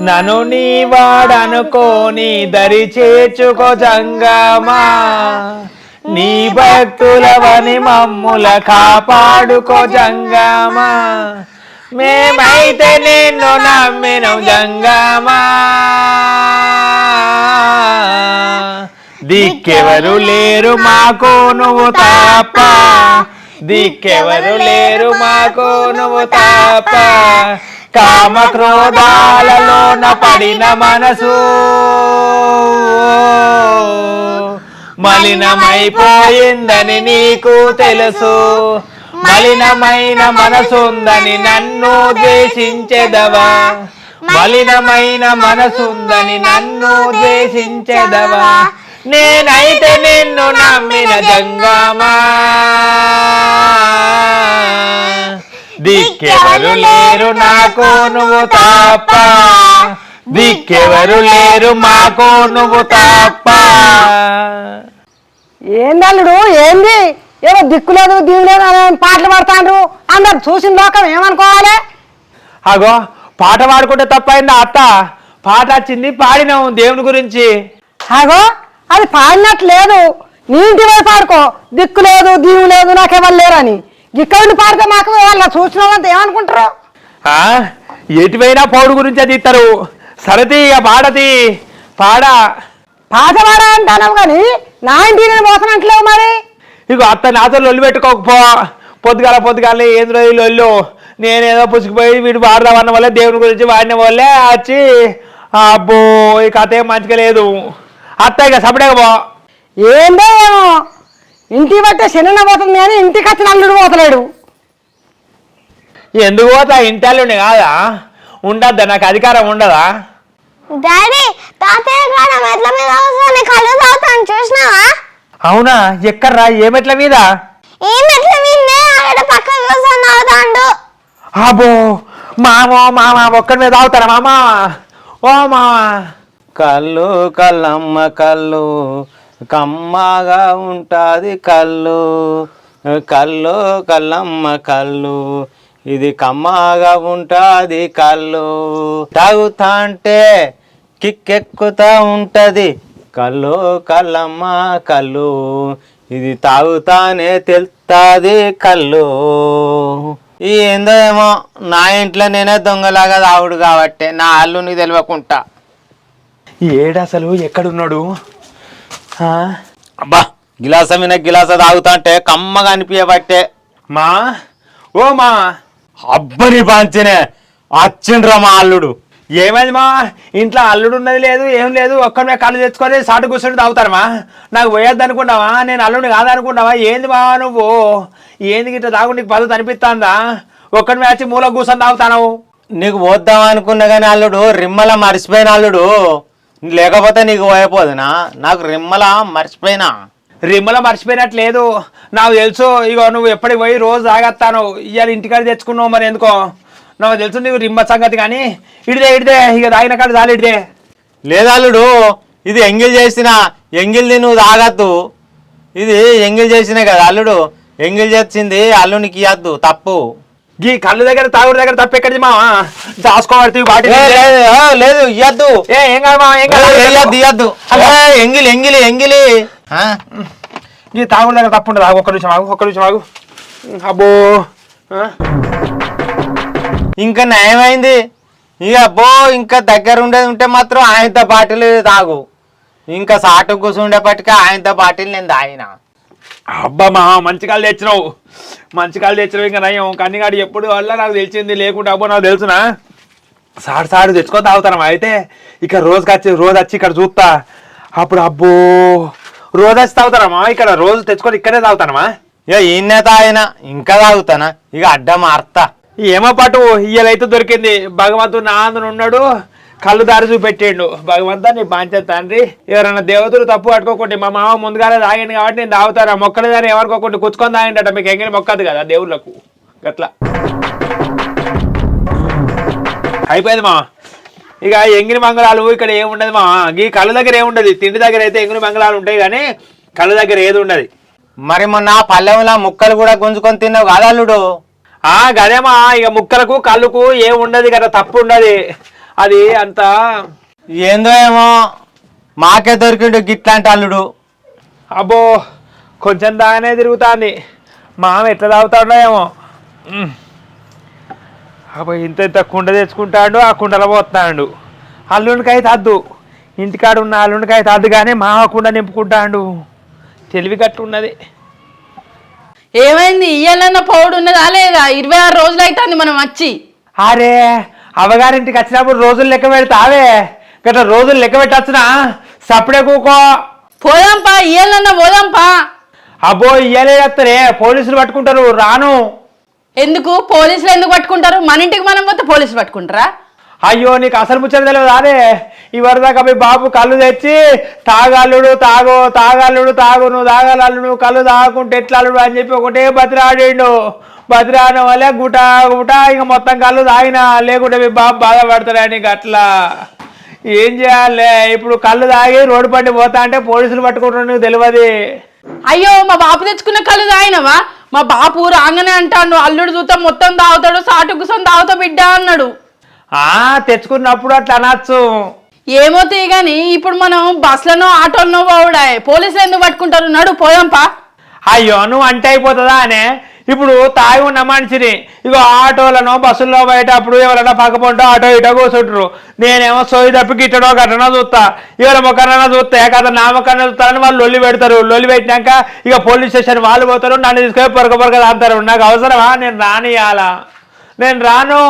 నను నీ వాడనుకోని దరి చేర్చుకో జంగమా నీ భక్తులవని మమ్ముల కాపాడుకో జంగమా మేమైతే నిన్ను నమ్మినం జంగమా దిక్కెవరు లేరు మాకు నువ్వు తప్ప దిక్కెవరు లేరు మాకు నువ్వు తప్ప కామ క్రోధాలలోన పడిన మనసు మలినమైపోయిందని నీకు తెలుసు మలినమైన మనసుందని నన్ను ద్వేషించెదవా మలినమైన మనసుందని నన్ను ద్వేషించెదవా నేనైతే నిన్ను నమ్మిన జంగమా దిక్కెవరు లేరు నాకు నువ్వు తప్ప దిక్కెవరు లేరు మాకు నువ్వు తప్ప. ఏందల్లుడు ఏంది ఏదో దిక్కులేదు దీవులేదు అని పాటలు పాడతాండ్రు అందరు చూసిన లోకం ఏమనుకోవాలి? అగో పాట పాడుకుంటే తప్పైందా అత్త? పాట వచ్చింది పాడినావు దేవుని గురించి. అగో అది పాడినట్టు లేదు, నీ ఇంటి వైపు పాడుకో. దిక్కు లేదు దీవు లేదు నాకెవరు లేరని ఇక్కడి పాడితే మాకు వాళ్ళ చూసిన వాళ్ళంతా ఏమనుకుంటారు? ఎటువైనా పౌడు గురించి అది ఇస్తారు. సరతి ఇక పాడది పాట పాట అంటాను కానీ నా ఇంటి నేను మోసనట్లేవు. మరి ఇక అత్త నాతో లొల్లు పెట్టుకోకపో. పొద్దుగాల ఏంద్రో ఈ లొల్లు. నేనేదో పుసుకుపోయి వీడు పాడదామన్న వల్లే దేవుని గురించి వాడిన వల్లే వచ్చి అబ్బో ఈ కథ ఏం మంచిగా లేదు అత్త. ఇక సపడేక పో. ఏందో ఏమో ఇంటి బట్టే శనిన పోతుంది కానీ ఇంటికి వచ్చిన అల్లుడు పోతలేడు. ఎందుకు పోతా? ఇంటి అల్లుడిని కాదా? ఉండద్దా? నాకు అధికారం ఉండదా? డాడీ తాతయ్య గారు మెట్ల మీద కూర్చొని కళ్ళు తాగుతాను చూసినావా? అవునా? ఎక్కడ్రా? ఏ మెట్ల మీద? ఈ మెట్ల మీదనే అక్కడ పక్క కూర్చొని తాగుతాండు. అబ్బో మామ ఒక్కడి మీద తాగుతారా మామ? ఓ మామ కళ్ళు కల్లమ్మ కళ్ళు కమ్మగా ఉంటుంది కళ్ళు కళ్ళు కల్లమ్మ కళ్ళు ఇది కమ్మగా ఉంటుంది కళ్ళు తాగుతాంటే కిక్కెక్కుతా ఉంటది కళ్ళు కల్లమ్మ కళ్ళు ఇది తాగుతానే తెలుస్తుంది కళ్ళు. ఈ ఏందో ఏమో నా ఇంట్లో నేనే దొంగలాగా తాగుడు కాబట్టి నా అల్లుని తెలియకుంటా. ఏడసలు ఎక్కడున్నాడు? అబ్బా గిలాస మీద గిలాస తాగుతా అంటే కమ్మగా అనిపించబట్టే. మా ఓ మా అబ్బని పంచనే వచ్చిండ్రా మా అల్లుడు. ఏమైంది మా? ఇంట్లో అల్లుడు ఉన్నది లేదు ఏం లేదు. ఒక్కడి కళ్ళు తెచ్చుకొని సాటు కూర్చొని తాగుతారమ్మా? నాకు పోయొద్దు అనుకున్నావా? నేను అల్లుడిని కాదనుకున్నావా? ఏంది మా నువ్వు? ఏంది గిట్లా తాగు? నీకు పద్ధతి అనిపిస్తుందా? ఒక్కడి వచ్చి మూల కూర్చొని తాగుతాను. నీకు పోద్దాం అనుకున్నా కానీ అల్లుడు రిమ్మల మర్చిపోయిన అల్లుడు. లేకపోతే నీకు పోయిపోదునా? నాకు రిమ్మల మర్చిపోయినా. రిమ్మల మర్చిపోయినట్లేదు నాకు తెలుసు. ఇగో నువ్వు ఎప్పటికి పోయి రోజు తాగేస్తాను. ఇవాళ ఇంటికాడ తెచ్చుకున్నావు మరి ఎందుకో నాకు తెలుసు నీకు రిమ్మ సంగతి. కానీ ఇడిదే ఇక తాగిన కాడ చాలు ఇడిదే. లేదా అల్లుడు ఇది ఎంగిల్ చేసిన ఎంగిల్ది నువ్వు తాగద్దు. ఇది ఎంగిల్ చేసినే కదా అల్లుడు. ఎంగిల్ చేసింది అల్లునికి ఇవ్వద్దు తప్పు. ఈ కళ్ళు దగ్గర తాగుడు దగ్గర తప్పు ఎక్కడిది మా? దాసుకోబడుతుంది బాటి. లేదు ఇవ్వద్దు. ఏం కాదు మా, ఏం కాదు. ఇవ్వద్దు ఎంగిలి ఎంగిలి ఎంగిలి. ఈ తాగుడు దగ్గర తప్పు ఉండదు. ఒక్క నిమిషం ఆగు. అబ్బో ఇంకా నయమైంది. ఇక అబ్బో ఇంకా దగ్గర ఉండేది ఉంటే మాత్రం ఆయనతో బాటిల్ తాగు. ఇంకా సాటు కూర్చుండేపటికి ఆయనతో బాటిల్ నేను తాగిన. అబ్బా మా మంచి కాళ్ళు తెచ్చినావు. ఇంకా నయం. కన్నిగాడు ఎప్పుడు వల్ల నాకు తెలిసింది. లేకుంటే అబ్బో నాకు తెలుసునా సాడు తెచ్చుకొని తాగుతానమ్మా. అయితే ఇక రోజు వచ్చి ఇక్కడ చూస్తా. అప్పుడు అబ్బో రోజు వచ్చి తాగుతానమ్మా. ఇక్కడ రోజు తెచ్చుకొని ఇక్కడే తాగుతానమ్మా. ఇక ఈయనే తాగినా ఇంకా తాగుతానా? ఇక అడ్డ మారుతా. ఏమో పాటు ఇయ్యలైతే దొరికింది. భగవంతుడు నా అందును ఉన్నాడు. కళ్ళు దారి చూపెట్టిండు. భగవంతా నీ బాంచే తండ్రి. ఎవరైనా దేవతలు తప్పు పట్టుకోకుండా మా మామ ముందుగానే తాగిండు కాబట్టి నేను తాగుతాను. మొక్కలు దాన్ని ఎవరికోకుండా కుచ్చుకొని తాగిండట. మీకు ఎంగిలి మొక్కదు కదా దేవుళ్ళకు గట్లా అయిపోయింది మా. ఇక ఎంగిలి మంగళాలు ఇక్కడ ఏముండదు మా. ఈ కళ్ళు దగ్గర ఏముండదు. తిండి దగ్గర అయితే ఎంగిలి మంగళాలు ఉంటాయి కానీ కళ్ళు దగ్గర ఏది ఉండదు. మరి మొన్న పల్లెంలో ముక్కలు కూడా గుంజుకొని తిన్నావు కదా అల్లుడు? గదేమా. ఇక ముక్కలకు కళ్ళుకు ఏముండదు కదా, తప్పు ఉండదు. అది అంత ఏందో ఏమో మాకే దొరికిండు గిట్లాంటి అల్లుడు. అబ్బో కొంచెం దాగానే తిరుగుతుంది. మామ ఎట్లా తాగుతాడో ఏమో. అబ్బో ఇంత ఇంత కుండ తెచ్చుకుంటాడు, ఆ కుండలో పోతాడు. అల్లుడికైతే అద్దు, ఇంటికాడ ఉన్న అల్లుడికైతే అద్దు, కానీ మామ కుండ నింపుకుంటాడు. తెలివి గట్టు ఉన్నది. ఏమైంది? ఇయ్యాలన్న పౌడు ఉన్నదా లేదా? 26 రోజులు అవుతుంది మనం వచ్చి. అరే అవ్వగారింటికి వచ్చినప్పుడు రోజులు లెక్క పెడతావే, గట్లా రోజులు లెక్క పెట్టచ్చునా? సప్పుడే కూకో. పోదాంపా, ఇయ్యాలన్న పోదాంపా. అబ్బో ఇయ్యలేదత్తరే, పోలీసులు పట్టుకుంటారు, రాను. ఎందుకు పోలీసులు ఎందుకు పట్టుకుంటారు? మన ఇంటికి మనం పోతే పోలీసులు పట్టుకుంటారా? అయ్యో నీకు అసలు ముచ్చట తెలియదు అదే. ఇవరిదాకా మీ బాబు కళ్ళు తెచ్చి తాగల్లుడు తాగు, తాగల్లుడు తాగు, నువ్వు తాగలల్లుడు, కళ్ళు తాగుకుంటే ఎట్లా అల్లుడు అని చెప్పి ఒకటే బతిరాడిండు. బతిరాడడం వల్ల గుట గుట ఇక మొత్తం కళ్ళు తాగినా, లేకుంటే మీ బాబు బాధపడతాడని అట్లా. ఏం చేయాలి ఇప్పుడు? కళ్ళు తాగి రోడ్డు పండి పోతా అంటే పోలీసులు పట్టుకుంటారు, నీకు తెలియదు. అయ్యో మా బాపు తెచ్చుకున్న కళ్ళు తాగినవా? మా బాపు రాగానే అంటాడు, అల్లుడు చూతా మొత్తం తాగుతాడు, సాటు కూర్చొని తాగుతా బిడ్డ అన్నాడు. తెచ్చుకున్నప్పుడు అట్లా అనొచ్చు. ఏమో తీయగాని ఇప్పుడు మనం బస్సులనో ఆటోలనో పోవుడా, పోలీసులు ఎందుకు పట్టుకుంటారు? నడు పోదాంపా. అయ్యో నువ్వు అంటే అయిపోతుందా అనే? ఇప్పుడు తాగి ఉన్న మనిషిని ఇగో ఆటోలను బస్సుల్లో పోయేటప్పుడు ఎవరైనా పక్కపోంటో ఆటో ఇటో కూర్చుంటారు. నేనేమో సోయి తప్పి గిట్టడో గట్టనో చూస్తా, ఎవరి మొక్కనైనా చూస్తే కదా నా మొక్కన చూస్తారని వాళ్ళు లొల్లి పెడతారు. లొల్లి పెట్టినాక ఇక పోలీస్ స్టేషన్ వాళ్ళు పోతారు, నన్ను తీసుకొని పొరక అంటారు. నాకు అవసరమా? నేను రానియాలా? నేను రాను.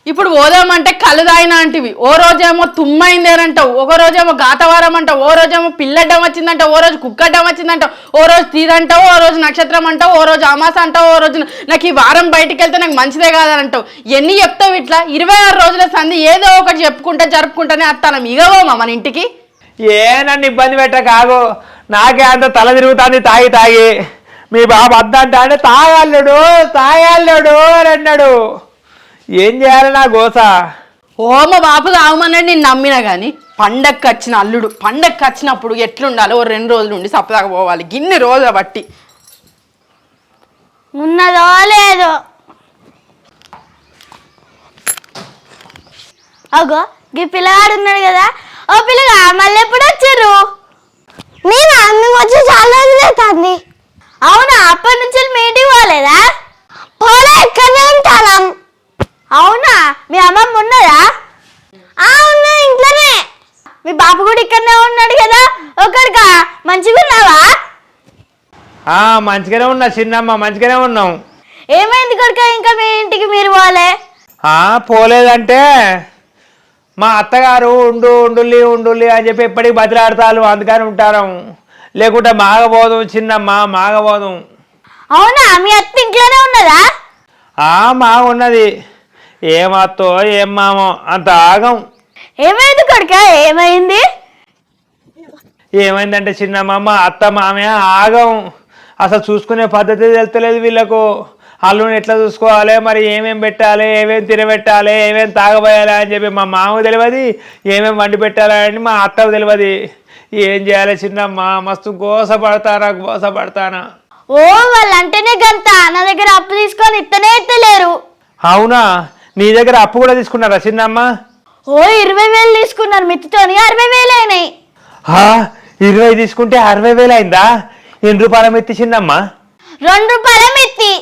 ఇప్పుడు పోదామంటే కళ్ళు తాగినా అంటివి, ఓ రోజేమో తుమ్మైందేనంటావు, ఒక రోజేమో గాతవారం అంటావు, ఓ రోజేమో పిల్లడ్డం వచ్చిందంటావు, ఓ రోజు కుక్కడ్డం వచ్చిందంటావు, ఓ రోజు తీరంటావు, ఓ రోజు నక్షత్రం అంటావు, ఓ రోజు అమాస అంటావు, ఓ రోజు నాకు ఈ వారం బయటికి వెళ్తే నాకు మంచిదే కాదని అంటావు. ఎన్ని చెప్తావు ఇట్లా? 26 రోజుల సంది ఏదో ఒకటి చెప్పుకుంటా జరుపుకుంటానే వస్తాను. ఇగవోమా మన ఇంటికి? నన్ను ఇబ్బంది పెట్టకాగు, నాకే అంత తల తిరుగుతుంది తాగి తాగి. మీ బాబు అద్దంటా అంటే తాగల్లుడు తాగల్లుడు అని అన్నాడు. ఏం చేయాలి నా గోస? ఓ మా బాపు తాగమన్నాడు, నేను నమ్మినా కానీ పండగకి వచ్చిన అల్లుడు, పండగకి వచ్చినప్పుడు ఎట్లుండాలి? ఓ 2 రోజులు ఉండి సప్పదాకా పోవాలి, గిన్ని రోజుల బట్టి. ఉన్నదో లేదో అగో ఈ పిల్లగాడు ఉన్నాడు కదా. ఓ పిల్లగా మళ్ళీ ఎప్పుడు వచ్చారు? నేను మేము వచ్చి చాలా రోజులు అవుతుంది. అవునా? అప్పటి నుంచి మీ ఇంటికి పోలేదా? పోలే, ఎక్కడనే ఉంటాను. అవునా? మీ అమ్మమ్మ ఉన్నదా? ఉన్నా ఇంట్లోనే. మీ బాబు కూడా ఇక్కడనే ఉన్నాడు కదా. ఒకడికా మంచిగా ఉన్నావా? మంచిగానే ఉన్నా చిన్నమ్మ, మంచిగానే ఉన్నాం. ఏమైంది కొడుక ఇంకా మీ ఇంటికి మీరు పోలే? పోలేదంటే మా అత్తగారు ఉండుల్లి అని చెప్పి ఎప్పటికి బతిలాడతారు, అందుకని ఉంటారు. లేకుంటే మాగబోదు చిన్నమ్మ, మాగబోదు. అవునా? మీ అత్త ఇంట్లోనే ఉన్నదా? మాగ ఉన్నది. ఏమత్తో ఏం మామో అంత ఆగం. ఏమైంది కొడుక? ఏమైంది? ఏమైందంటే చిన్నమ్మ అత్త మామయ్య ఆగం. అసలు చూసుకునే పద్ధతి తెలుస్తలేదు వీళ్ళకు. అల్లుని ఎట్లా చూసుకోవాలి, మరి ఏమేమి పెట్టాలి, ఏమేమి తినబెట్టాలి, ఏమేమి తాగబోయాలి అని చెప్పి మా మామకు తెలియదు, ఏమేమి వండి పెట్టాలని మా అత్తకు తెలియదు. ఏం చేయాలి చిన్నమ్మ? మస్తు గోసపడతానా. ఓ వాళ్ళంటేనే గంత. నా దగ్గర అప్పు తీసుకొని ఇత్తనే ఇత్తలేరు. అవునా? నీ దగ్గర అప్పు కూడా తీసుకున్నారా చిన్నమ్మ? 20,000 తీసుకున్నారు, మిత్తితోని 60,000 అయినాయి. 20 తీసుకుంటే 60,000 అయిందా? ఎన్ని రూపాయల మెత్తి చిన్నమ్మ? 2 రూపాయల మిత్తి.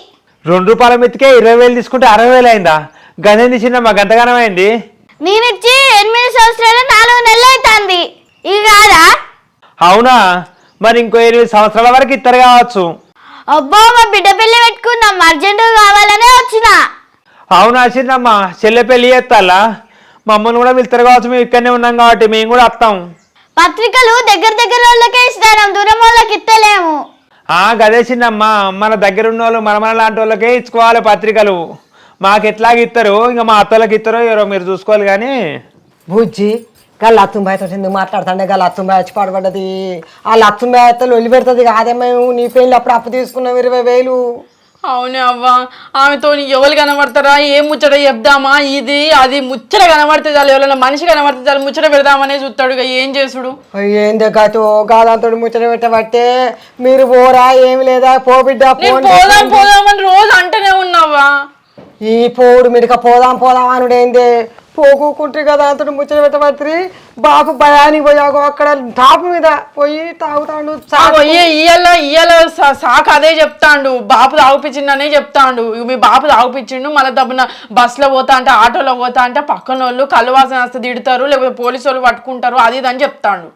2 రూపాయల మెత్తికే 20,000 తీసుకుంటే 60,000 అయిందా? గదేంది చిన్నమ్మ గంతగానం అయింది? నేనిచ్చి 8 సంవత్సరాలు 4 నెలలు అవుతుంది. ఇది కాదా? అవునా? మరి ఇంకో 8 సంవత్సరాల వరకు ఇద్దరు కావచ్చు. అబ్బో మా బిడ్డ పెళ్లి పెట్టుకున్నాం, అర్జెంట్ కావాలనే వచ్చిన. అవునా చిన్నమ్మ? చెల్లె పెళ్లి చేస్తాలా? మమ్మల్ని కూడా పిలుస్తారు కావచ్చు, మేము ఇక్కడనే ఉన్నాం కాబట్టి మేము కూడా వస్తాం. పత్రికలు దగ్గర వాళ్ళకే ఇస్తాం, దూరం వాళ్ళకి ఇస్తలేము. గదే చిన్నమ్మ, మన దగ్గర ఉన్న వాళ్ళు మన లాంటి వాళ్ళకే ఇచ్చుకోవాలి పత్రికలు. మాకు ఎట్లాగ ఇస్తారు, ఇంకా మా అత్తలకి ఇస్తారో ఎవరో మీరు చూసుకోవాలి. కానీ బుజ్జి గల్ల అత్తుంబాయితో ఎందుకు మాట్లాడుతుండే? గల్ల అత్తుంబాయి వచ్చి పడబడ్డది. ఆ లత్తుంబాయి అయితే లొల్లి పెడుతుంది కాదే. మేము నీ పెళ్ళి అప్పుడు అప్పు తీసుకున్నాం 20,000. అవునే అవ్వ, ఆమెతో ఎవరు కనబడతారా? ఏం ముచ్చట చెప్దామా? ఇది అది ముచ్చట కనబడితే చాలు, ఎవరైనా మనిషి కనబడితే చాలు ముచ్చట పెడదామనే చూస్తాడు. ఏం చేసుడు? ఏం దగ్గర గాదంతో ముచ్చట పెట్టబట్టే మీరు పోరా, ఏమి లేదా, పో బిడ్డ పోదామని రోజు అంటేనే ఉన్నావా? ఈ పోడు మిడక పోదాం అనుడేందే. పోకుంటే కదా అంతటి ముచ్చట పెట్టబడి బాబు భయానికి పోయాగో అక్కడ టాప్ మీద పోయి తాగుతాడు ఇయ్యాల సాకు అదే చెప్తాండు, బాపు తాగుపించిండనే చెప్తాండు. మీ బాపు తాగుపించిండు, మళ్ళీ దబ్బున బస్సులో పోతా అంటే ఆటోలో పోతా అంటే పక్కన వాళ్ళు కళ్ళు వాసన వస్తే తిడతారు, లేకపోతే పోలీసు వాళ్ళు పట్టుకుంటారు, అది ఇది అని చెప్తాండు.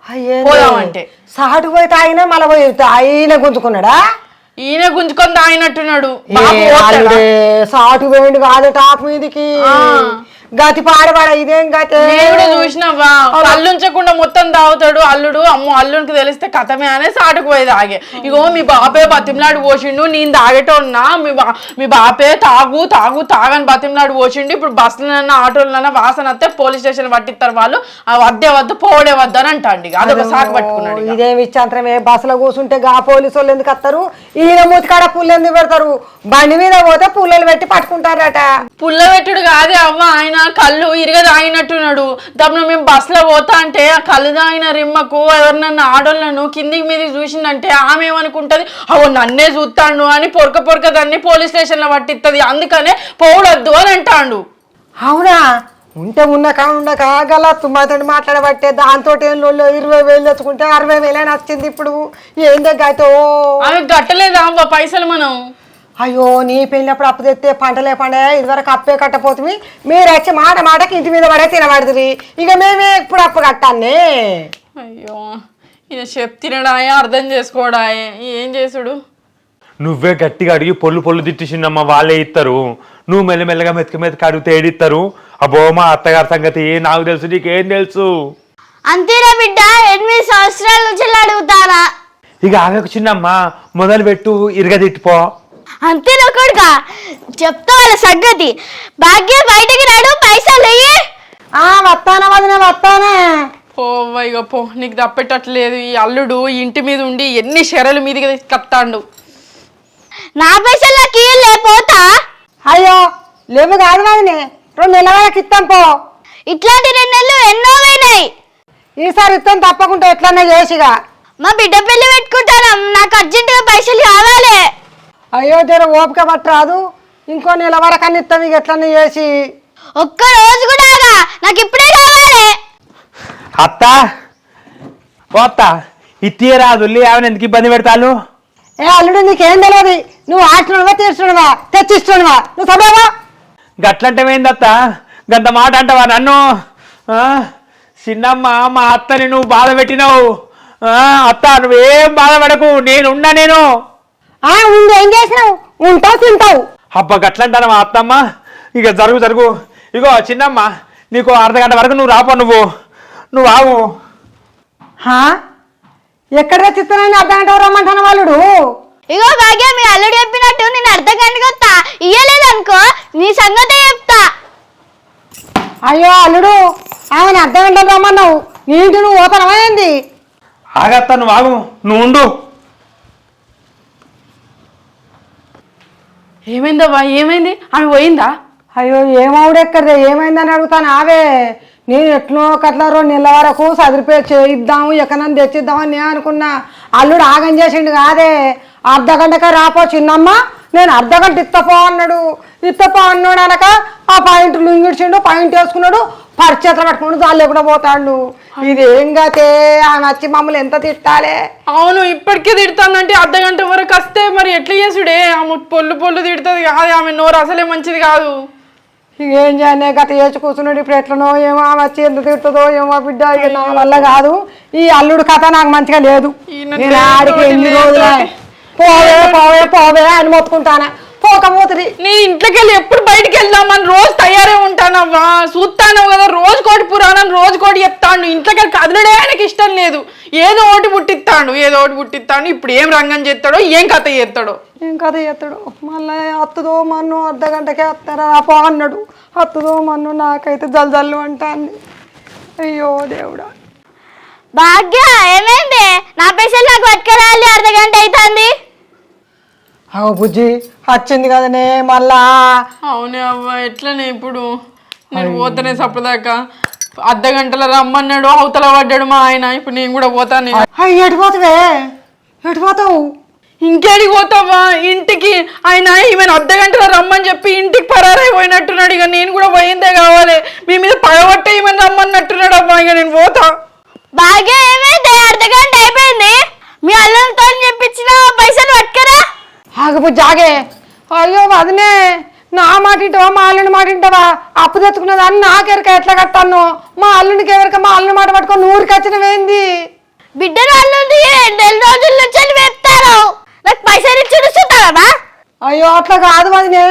పోదామంటే సాటు పోయి తాగినా మళ్ళీ పోయి ఆయన గుంజుకున్నాడా? ఈయన గుంజుకొని తాగినట్టున్నాడు. సాటు వేయండి కాదు టాప్ మీదికి గతి పాడబడ ఇదేం గతి కూడా చూసినావా, అల్లుంచకుండా మొత్తం తాగుతాడు అల్లుడు. అమ్మో అల్లునికి తెలిస్తే కథమే అనే సాటుకు పోయి తాగే. ఇగో మీ బాపే బతిమలాడు పోసిండు, నేను తాగేటోన్నా మీ బాపే తాగు తాగు తాగని బతిమలాడు పోసిండు. ఇప్పుడు బస్సులన్నా ఆటోలన్నా వాసన వస్తే పోలీస్ స్టేషన్ పట్టిస్తారు వాళ్ళు, వద్దే వద్దు పోవడే వద్దు అని అంటాండి. అదొక సాకు పట్టుకున్నాడు. ఇదేమి ఇచ్చాంతరమే, బస్సులో కూర్చుంటే గా పోలీసు వాళ్ళు ఎందుకు వస్తారు? ఈయన మూతికాడ పుల్లు ఎందుకు పెడతారు? బండి మీద పోతే పుల్లలు పెట్టి పట్టుకుంటారట. పుల్ల పెట్టుడు కాదే అవ్వ, ఆయన కళ్ళు ఇరగ తాగినట్టున్నాడు. దప్పుడు మేము బస్సులో పోతా అంటే ఆ కళ్ళు తాగిన రిమ్మకు ఎవరినన్నా ఆడోళ్ళను కిందికి మీద చూసిందంటే ఆమె ఏమనుకుంటది, అవో నన్నే చూస్తాడు అని పొరక దాన్ని పోలీస్ స్టేషన్ లో పట్టిస్తుంది, అందుకనే పోవడొద్దు అని అంటాడు. అవునా? ఉంటే ఉండక గల తుమ్మతోటి మాట్లాడబట్టే దాంతో 20,000 తెచ్చుకుంటే 60,000 వచ్చింది. ఇప్పుడు ఏం దగ్గర ఆమె గట్టలేదా అవ్వ పైసలు మనం? అయ్యో నీ పెళ్ళినప్పుడు అప్పు తెస్తే పంటలే పండే ఇదివరకు అప్పే కట్టపోతుంది. మీరు వచ్చి మాటకి ఇంటి మీద పడే తినబడుతుంది. ఇక మేమే ఇప్పుడు అప్పు కట్టాన్ని. అయ్యో ఈయన చెప్తినడాయే అర్థం చేసుకోడాయే, ఏం చేసుడు? నువ్వే గట్టిగా అడిగి పొల్లు తిట్టించిండమ్మా, వాళ్ళే ఇస్తారు. నువ్వు మెల్లమెల్లగా మెతక అడిగితే ఏడిస్తారు. అబ్బో మా అత్తగారి సంగతి నాకు తెలుసు, నీకేం తెలుసు? అంతేనా బిడ్డ, 8 సంవత్సరాల నుంచి అడుగుతానా. ఇక ఆమెకు చిన్నమ్మా మొదలు పెట్టు, ఇరగదిట్టిపో. అంతేనా కొడుక, చెప్తా వాళ్ళ సంగతి. భాగ్య బయటికి రాడు, పైసలు వస్తానా వదిన వస్తానే. పోవ్వ ఇక పో, నీకు తప్పేటట్లేదు. ఈ అల్లుడు ఇంటి మీద ఉండి ఎన్ని షెరలు మీదికి కత్తాండు. నా పైసలు నాకు లేపోతా. అయ్యో లేవు కాదు వదినే, 2 నెలల వరకు ఇస్తాం పో. ఇట్లాంటి 2 నెలలు ఎన్నో పోయినాయి. ఈసారి ఇస్తాం తప్పకుండా ఎట్లన్నా చేసిగా. మా బిడ్డ పెళ్లి పెట్టుకుంటాను, నాకు అర్జెంటుగా పైసలు కావాలి. అయ్యో జర ఓపిక పట్టరాదు, ఇంకో నెల వరకు అన్ని ఇస్తాం. ఇక ఎట్లన్నా చేసి ఒక్క రోజు కూడా నాకు ఇప్పుడే కావాలి. అత్త పోత్త ఇత్తే రాదు, ఆమెను ఎందుకు ఇబ్బంది పెడతాను? ఏ అల్లుడు నీకేం తెలియదు, నువ్వు ఆడుతున్నావా తీర్చున్నావా తెచ్చిస్తున్నావా? నువ్వు సభావా గట్లంటమేంది అత్త, గంత మాట అంటావా నన్ను? చిన్నమ్మ మా అత్తని నువ్వు బాధ పెట్టినావు. అత్త నువ్వేం బాధపడకు, నేనున్నా. నేను ఉండి ఏం చేసినావు? ఉంటావు తింటావు. అబ్బా గట్లంటాను మా అత్తమ్మ. ఇక జరుగు. ఇగో చిన్నమ్మ, నీకు అర్ధగంట వరకు నువ్వు రాపో, నువ్వు ఆవు. ఎక్కడ తెచ్చిస్తానని అర్ధగంట రమ్మంటాను వాళ్ళుడు. ఇగో భాగ్య, మీ అల్లుడు చెప్పినట్టు నేను అర్ధగంటకి వస్తా, ఇయ్యలేదనుకో నీ సంగతే చెప్తా. అయ్యో అల్లుడు, ఆయన అర్ధగంటలు రమ్మన్నావు, నీ ఇంటి నువ్వు పోతానమైంది. ఆగత్తా, నువ్వు ఆగు, నువ్వు ఉండు. ఏమైందవ్వా, ఏమైంది? ఆమె పోయిందా? అయ్యో ఏమావుడెక్కడిదే, ఏమైందని అడుగుతాను. ఆవే నేను ఎట్లా ఒకట్లా 2 నెలల వరకు చదిరిపోయి చేయిద్దాము, ఎక్కడన్నా తెచ్చిద్దామని నేను అనుకున్నా. అల్లుడు ఆగం చేసిండు కాదే, అర్ధగంటకే రాపో చిన్నమ్మ, నేను అర్ధగంట ఇత్తపో అన్నాడు. ఇత్తపో అన్నాడు అనక ఆ పాయింట్లు లుంగిడిచిండు, పాయింట్ వేసుకున్నాడు, పరిచేతలు పట్టుకున్నాడు, జాలు లేకుండా పోతాడు. ఇది ఏం కాతే, ఆమె వచ్చి మమ్మల్ని ఎంత తిట్టాలే. అవును, ఇప్పటికే తిడతానంటే అర్ధగంట వరకు వస్తే మరి ఎట్లా చేసుడే? ఆమె పొల్లు తిడుతుంది కాదు, ఆమె నోరు అసలే మంచిది కాదు. ఇక ఏం చేయనే, గత వేసి కూర్చున్నాడు. ఇప్పుడు ఎట్లనో ఏమో, ఆమె వచ్చి ఎంత తిడుతుందో ఏమో బిడ్డ. ఇక నా వల్ల కాదు, ఈ అల్లుడు కథ నాకు మంచిగా లేదు. నేను ఆడికి ఎన్ని రోజులే పోవే అని మొత్తుకుంటానా, పోకపోతుంది. నేను ఇంట్లోకి వెళ్ళి ఎప్పుడు బయటికి వెళ్దామని రోజు తయారే ఉంటానవ్వా, చూస్తాను కదా, రోజు కోటి పురాణం రోజు కోటి చెప్తాను. ఇంట్లోకి వెళ్ళి కదలడే ఆయనకి ఇష్టం లేదు, ఏదో ఒకటి పుట్టిస్తాడు. ఇప్పుడు ఏం రంగం చేస్తాడో, ఏం కథ చేస్తాడో. మళ్ళీ అత్తుదో మన్ను అర్ధగంటకే వస్తారా పో అన్నాడు. అత్తుదో మన్ను నాకైతే జల్జల్లు అంటాంది. అయ్యో దేవుడా. భాగ్య ఏమైంది? నా పైసలు నాకు పట్టుకురాలి, అర్ధగంట అవుతుంది. అవు బుజ్జి వచ్చింది కదనే మళ్ళా. అవునే అవ్వ, ఎట్లనే ఇప్పుడు? నేను పోతానే సప్పదాకా, అర్ధగంటలో రమ్మన్నాడు, అవతల పడ్డాడు మా ఆయన. ఇప్పుడు నేను కూడా పోతాను. ఎటు పోతావే? ఎటు పోతావు? ఇంకేడికి పోతావా ఇంటికి? ఆయన ఈమెను అర్ధగంటలో రమ్మని చెప్పి ఇంటికి పరారైపోయినట్టున్నాడు. ఇక నేను కూడా పోయిందే కావాలి. మీ మీద పగబట్టే ఈమెను రమ్మన్నట్టున్నాడు. అబ్బా ఇక నేను పోతా. బాగా ఏమైంది? అర్ధగంట అయిపోయింది. మీ అల్లంతో చెప్పించిన పైసలు పట్టుకరా. ఆగపు జాగే. అయ్యో వదినే, నా మాట ఇంటవా మా అల్లుని మాట ఇంటవా? అప్పు తెచ్చుకున్నదాన్ని నాకెరక ఎట్లా కట్టాను? మా అల్లునికి ఎవరిక మా అల్లుని మాట పట్టుకొని ఊరికి వచ్చినవేంది? బిడ్డలు అల్లుంది 2 రోజుల నుంచి చెప్తారు. నాకు పైసలు ఇచ్చి చూస్తావా? అయ్యో అట్లా కాదు వదినే,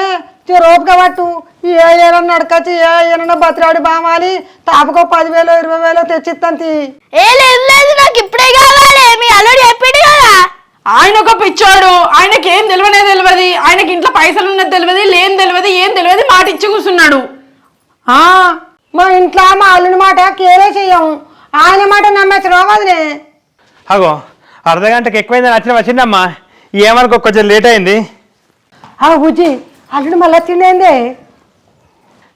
రోపుగా పట్టు. ఏ ఏరన్నా అడకచ్చి ఏ ఏరన్నా బతిరాడి బామాలి తాపకో 10,000 20,000 తెచ్చిత్తంతి. లేదు లేదు, నాకు ఇప్పుడే కావాలి. మీ అల్లుడు చెప్పిండు కదా. ఆయన ఒక పిచ్చోడు. ఆయనకి ఏం తెలియనే తెలియదు. ఆయనకి ఇంట్లో పైసలు ఉన్నది తెలియదు, లేని తెలియదు, ఏం తెలియదు. మాట ఇచ్చి కూర్చున్నాడు. మా ఇంట్లో మా అల్లుని మాట కేరే చెయ్యము. ఆయన మాట నమ్మేచ్చడం వదినే. అగో అర్ధగంటకి ఎక్కువైందని వచ్చిందమ్మా. ఏమనుకో కొంచెం లేట్ అయింది. బుజ్జి అల్లుడు మళ్ళీ వచ్చిందేంది?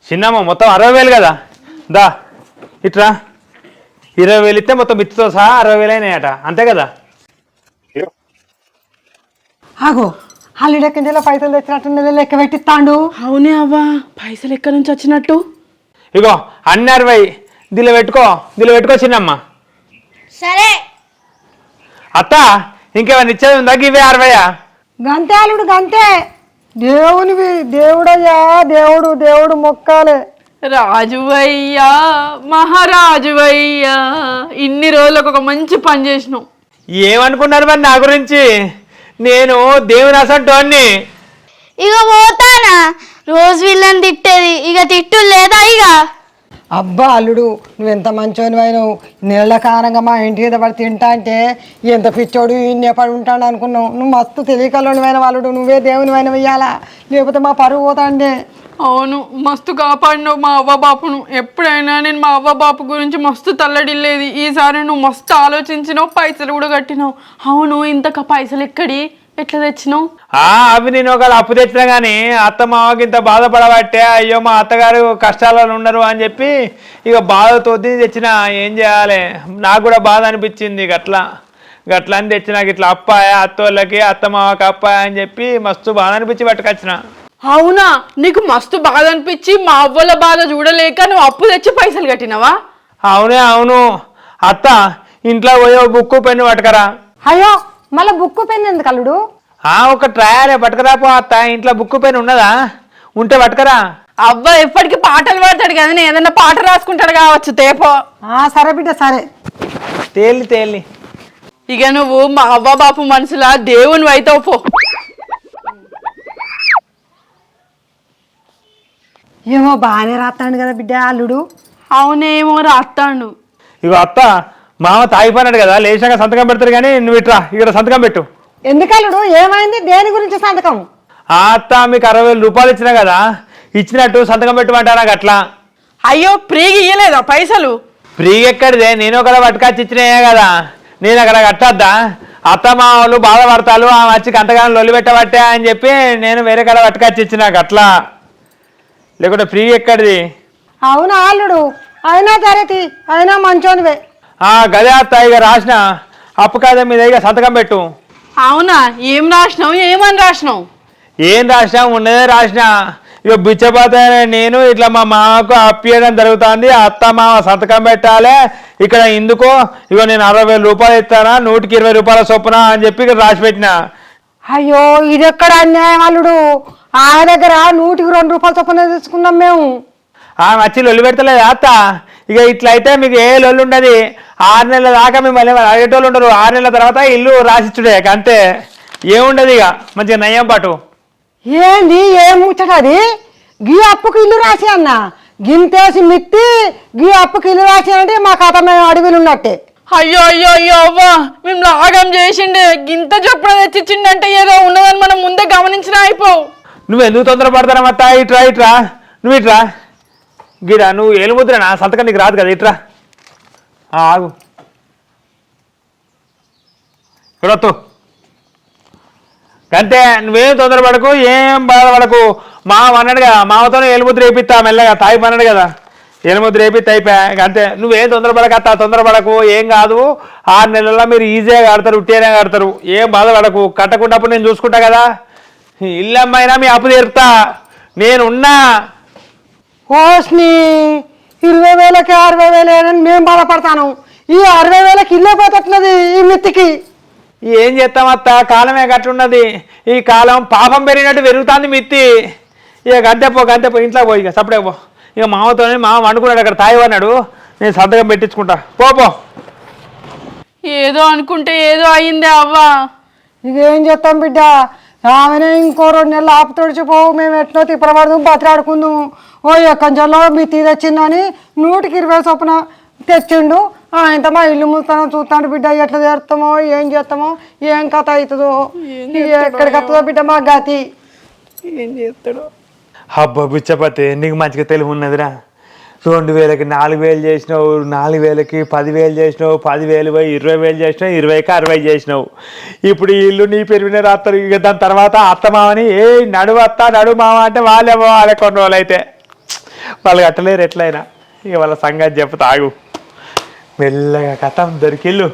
చిన్నమ్మ మొత్తం 60,000 కదా. దా ఇట్రా. 20,000 ఇస్తే మొత్తం మిత్తితో సహా 60,000 అయినాయట. అంతే కదా. ఆగో అల్లుడు ఎక్కడి పైసలు తెచ్చినట్టు లెక్క పెట్టిస్తాడు. అవునే అవ్వా, పైసలు ఎక్కడి నుంచి వచ్చినట్టు? ఇగో అన్ని 60. దీనిలో పెట్టుకో చిన్నమ్మ. సరే అత్త ఇంకేమైనా ఇచ్చేది ఉందా? ఇవే 60. గంతే అల్లుడు గంతే. దేవునివి దేవుడయ్యా, దేవుడు మొక్కాలే. రాజువయ్యా, మహారాజువయ్యా, ఇన్ని రోజులకు ఒక మంచి పని చేసినావు. ఏమనుకున్నారు మరి నా గురించి? నేను దేవుని అసంటోన్ని. ఇక పోతానా? రోజు వీళ్ళని తిట్టేది, ఇక తిట్టు లేదా? ఇక అబ్బా అల్లుడు నువ్వెంత మంచోని అయినావు. నీళ్ళ కారంగా మా ఇంటి మీద పడి తింటా అంటే ఎంత పిచ్చోడు ఇన్నే పడి ఉంటాడు అనుకున్నావు. నువ్వు మస్తు తెలియకలోనివైన వాళ్ళుడు. నువ్వే దేవుని అయిన వెయ్యాలా, లేకపోతే మా పరువు పోతాండే. అవును, మస్తు కాపాడినావు మా అవ్వ బాపును. ఎప్పుడైనా నేను మా అవ్వ బాపు గురించి మస్తు తల్లడిల్లేది. ఈసారి నువ్వు మస్తు ఆలోచించినావు, పైసలు కూడా కట్టినావు. అవును, ఇంతక పైసలు ఎట్లా తెచ్చినావు? అవి నేను ఒకవేళ అప్పు తెచ్చినా కానీ అత్త మామకి ఇంత బాధపడబట్టే అయ్యో మా అత్తగారు కష్టాలలో ఉండరు అని చెప్పి ఇక బాధతో తెచ్చిన. ఏం చేయాలి, నాకు కూడా బాధ అనిపించింది. గట్లా అని తెచ్చిన. ఇట్లా అప్పాయ అత్తోళ్ళకి అత్త మామకి అప్పాయ అని చెప్పి మస్తు బాధ అనిపించి పట్టుకొచ్చిన. అవునా, నీకు మస్తు బాధ అనిపించి మా అవ్వల బాధ చూడలేక నువ్వు అప్పు తెచ్చి పైసలు కట్టినావా? అవును. అత్త ఇంట్లో పోయో బుక్కు పెన్ను పట్టుకరా. అయ్యో మళ్ళీ బుక్కు పెన్ ఎందుకు అల్లుడు? ఒక ట్రయలే పట్టుకరాపో అత్త. ఇంట్లో బుక్కు పెన్ ఉన్నదా? ఉంటే పట్టుకరా. అవ్వ ఎప్పటికీ పాటలు పాడతాడు కదా, నేను ఏదన్నా పాట రాసుకుంటాడు కావచ్చు. తేపో. సరే బిడ్డ సరే. తేలి ఇక నువ్వు మా అవ్వ బాపు మనసులా దేవుని అయితావు పో. ఏమో బాగానే రాస్తాడు కదా బిడ్డ అల్లుడు. అవునేమో రాస్తాడు. ఇగో అత్త మామ తాగిపోయినాడు కదా, లేచాక సంతకం పెడతారు కానీ నువ్వు ఇట్రా ఇక్కడ సంతకం పెట్టు. ఎందుకు అల్లుడు? ఏమైంది? దేని గురించి సంతకం? అత్త మీకు 60,000 రూపాయలు ఇచ్చినా కదా, ఇచ్చినట్టు సంతకం పెట్టమంటా. నాకు అట్లా. అయ్యో ఫ్రీగా ఇయ్యలేదా పైసలు? ఫ్రీగా ఎక్కడిదే, నేను ఒకడ పట్టుకొచ్చి ఇచ్చినాయే కదా, నేను అక్కడ కట్టద్దా? అత్త మా వాళ్ళు బాధపడతారు, ఆ వచ్చి అంతగానో లొల్లి పెట్టబట్టే అని చెప్పి నేను వేరే కడ పట్టుకొచ్చి ఇచ్చినాక అట్లా, లేకుంటే ఫ్రీగా ఎక్కడిది. అవునా అల్లుడు? అయినా సరేతి, అయినా మంచోనివే. గదే అత్త. ఇక రాసిన అప్పు కాదా మీద ఇక సంతకం పెట్టు. అవునా, ఏం రాసినావు? ఏమని రాసినావు? ఏం రాసినా ఉన్నదే రాసిన. ఇక బిచ్చపోతే నేను ఇట్లా మా మామకు అప్పియడం జరుగుతుంది, అత్త మామ సంతకం పెట్టాలి ఇక్కడ. ఎందుకో ఇగో నేను 60,000 రూపాయలు ఇస్తానా, 120 రూపాయల చొప్పున అని చెప్పి ఇక్కడ రాసి పెట్టిన. అయ్యో ఇది ఎక్కడ అన్యాయం అల్లుడు? ఆయన దగ్గర 100కి 2 రూపాయల చొప్పున తెచ్చుకున్నాం మేము. వచ్చి లొల్లి పెడతలేదు అత్త. ఇక ఇట్లయితే మీకు ఏ లొల్లి ఉండదు. 6 నెలల దాకా మిమ్మల్ని అడిగేటోళ్ళు ఉండరు. 6 నెలల తర్వాత ఇల్లు రాసిచ్చుడే అంతే, ఏముండదు. ఇక మంచిగా నయ్యం పాటు. ఏంది ఏం ముచ్చటది? గీ అప్పుకి ఇల్లు రాసి అన్న గింతేసి మిత్తి గీ అప్పుకి ఇల్లు రాసి అంటే మా కథ మేము అడవిలు ఉన్నట్టే. అయ్యో అయ్యో అయ్యో అవ్వా, మేము లాగం చేసిండే. గింత చొప్పున తెచ్చిచ్చిండంటే ఏదో ఉన్నదని మనం ముందే గమనించినా అయిపోవు. నువ్వు ఎందుకు తొందరపడతారా అత్త? ఇట్రా నువ్వు ఇట్రా. గిడా నువ్వు ఏలుముద్రనా? సంతకం నీకు రాదు కదా, ఇట్రా. ఆగు ఇక్కడొత్తు. అంతే, నువ్వేం తొందరపడకు, ఏం బాధపడకు. మామ అన్నాడు కదా, మామతోనే ఏలుముద్ర వేయిస్తా మెల్లగా. తాయి అన్నాడు కదా, ఎనిమిది రేపితే అయిపోయా అంతే. నువ్వేం తొందరపడక తొందరపడకు, ఏం కాదు. 6 నెలల్లో మీరు ఈజీగా కడతారు, ఉట్టేనే కడతారు. ఏం బాధపడకు. కట్టకుంటప్పుడు నేను చూసుకుంటా కదా. ఇల్లు అమ్మైనా మీ అప్పు తీరుతా, నేనున్నా. ఓస్ని 20,000కి 60,000 మేము బాధపడతాను. ఈ 60,000కి ఇల్లే పోతున్నది ఈ మిత్తికి. ఏం చేస్తామత్త, కాలమే గట్లున్నది. ఈ కాలం పాపం పెరిగినట్టు పెరుగుతుంది మిత్తి. ఇక గంతెపో ఇంట్లో పోయి, ఇక సపడే పో. ఇక మామతో మామ వండుకున్నాడు అక్కడ తాయివన్నాడు, నేను సంతకం పెట్టించుకుంటా. పో. ఏదో అనుకుంటే ఏదో అయిందే అవ్వా. ఇక ఏం చేస్తాం బిడ్డ, ఆమెనే ఇంకో 2 నెలలు ఆపు తొడిచిపోవు. మేము ఎట్లా తిప్పడబడదు, బతిలాడుకుందాం. ఓ ఎక్కంజల్లో మీ తెచ్చిందని 100కి 20 చొప్పున తెచ్చిండు. ఆయనతో మా ఇల్లు ముస్తానో చూస్తాడు బిడ్డ. ఎట్లా చేస్తామో, ఏం చేస్తామో, ఏం కథ అవుతుందో, ఎక్కడికి వస్తుందో బిడ్డ మా గతి. ఏం చేస్తాడు? అబ్బా బిచ్చపతి, నీకు మంచిగా తెలివి ఉన్నదిరా. 2,000కి 4,000 చేసినావు, 4,000కి 10,000 చేసినావు, 10,000 పోయి 20,000 చేసినావు, 20కి 60 చేసినావు. ఇప్పుడు ఈ ఇల్లు నీ పెరిగిన రాస్తారు. ఇక దాని తర్వాత అత్తమామని నడు మామ అంటే వాళ్ళే కొన్ని రోజులు అయితే వాళ్ళు కట్టలేరు ఎట్లయినా. ఇక వాళ్ళ సంగతి చెప్తా ఆగు. మెల్లగా కథం దొరికిల్లు.